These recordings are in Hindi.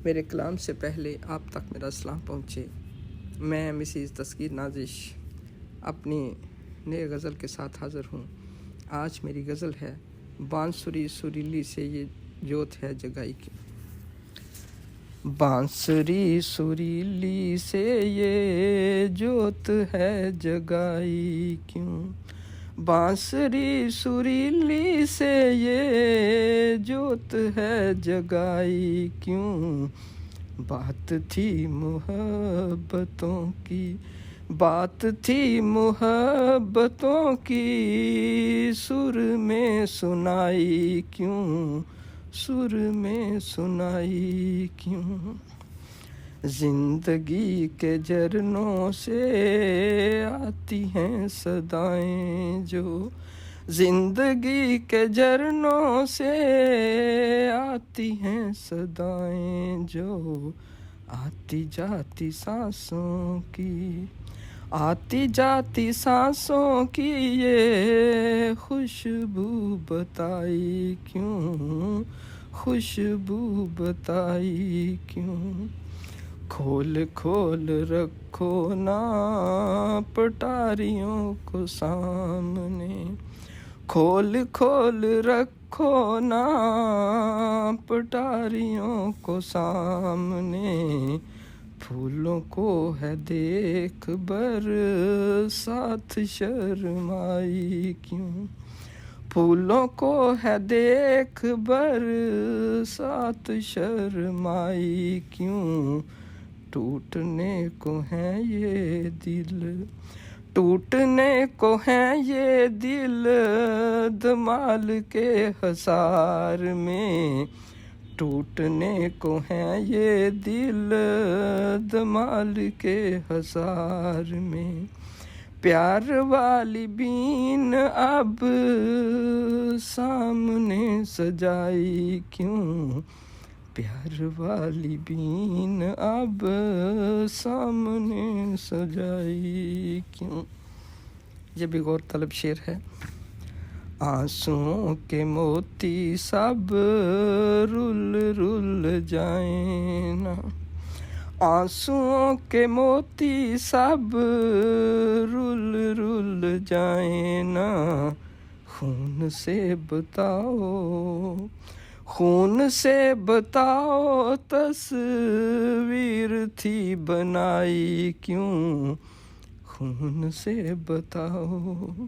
मेरे कलाम से पहले आप तक मेरा सलाम पहुँचे। मैं मिसिज़ तस्कीर नाजिश अपनी नए गज़ल के साथ हाज़िर हूँ। आज मेरी गज़ल है बांसुरी सुरीली से ये जोत है जगाई की। बांसुरी सुरीली से ये जोत है जगाई क्यों, बांसुरी सुरीली से ये जोत है जगाई क्यों। बात थी मोहब्बतों की, बात थी मोहब्बतों की, सुर में सुनाई क्यों, सुर में सुनाई क्यों। जिंदगी के झरनों से आती हैं सदाएं जो, जिंदगी के झरनों से आती हैं सदाएं जो, आती जाती सांसों की, आती जाती सांसों की ये खुशबू बताई क्यों, खुशबू बताई क्यों। खोल खोल रखो ना पटारियों को सामने, खोल खोल रखो ना पटारियों को सामने। फूलों को है देख बरसात शर्माई क्यों, फूलों को है देख बरसात शर्माई क्यों। टूटने को है ये दिल, टूटने को है ये दिल धमाल के हसार में, टूटने को है ये दिल धमाल के हसार में। प्यार वाली बीन अब सामने सजाई क्यों, प्यार वाली बीन अब सामने सजाई क्यों। ये भी गौर तलब शेर है। आंसुओं के मोती सब रुल रुल जाए ना, आंसुओं के मोती सब रुल रुल जाए ना। खून से बताओ, खून से बताओ तस्वीर थी बनाई क्यों, खून से बताओ,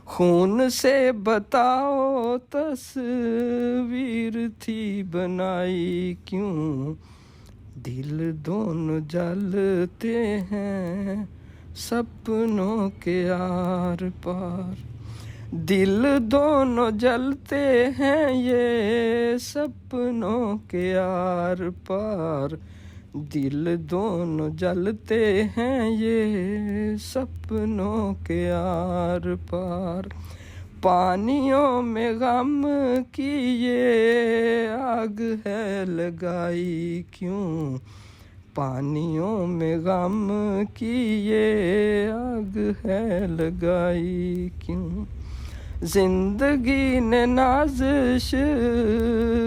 खून से बताओ तस्वीर थी बनाई क्यों। दिल दोनों जलते हैं सपनों के आर पार, दिल दोनों जलते हैं ये सपनों के आर पार। दिल दोनों जलते हैं ये सपनों के आर पार। पानियों में गम की ये आग है लगाई क्यों, पानियों में गम की ये आग है लगाई क्यों। जिंदगी ने नाज़िश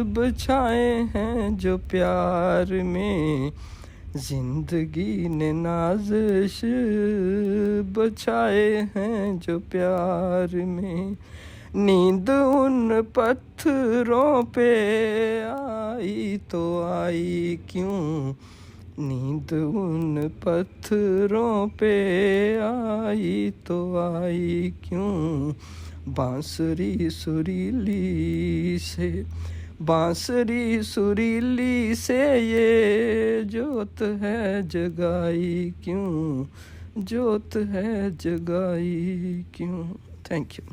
बिछाए हैं जो प्यार में, जिंदगी ने नाज़िश बिछाए हैं जो प्यार में। नींद उन पत्थरों पे आई तो आई क्यों, नींद उन पत्थरों पे आई तो आई क्यों। बांसुरी सुरीली से, बांसुरी सुरीली से ये जोत है जगाई क्यों, जोत है जगाई क्यों। Thank you.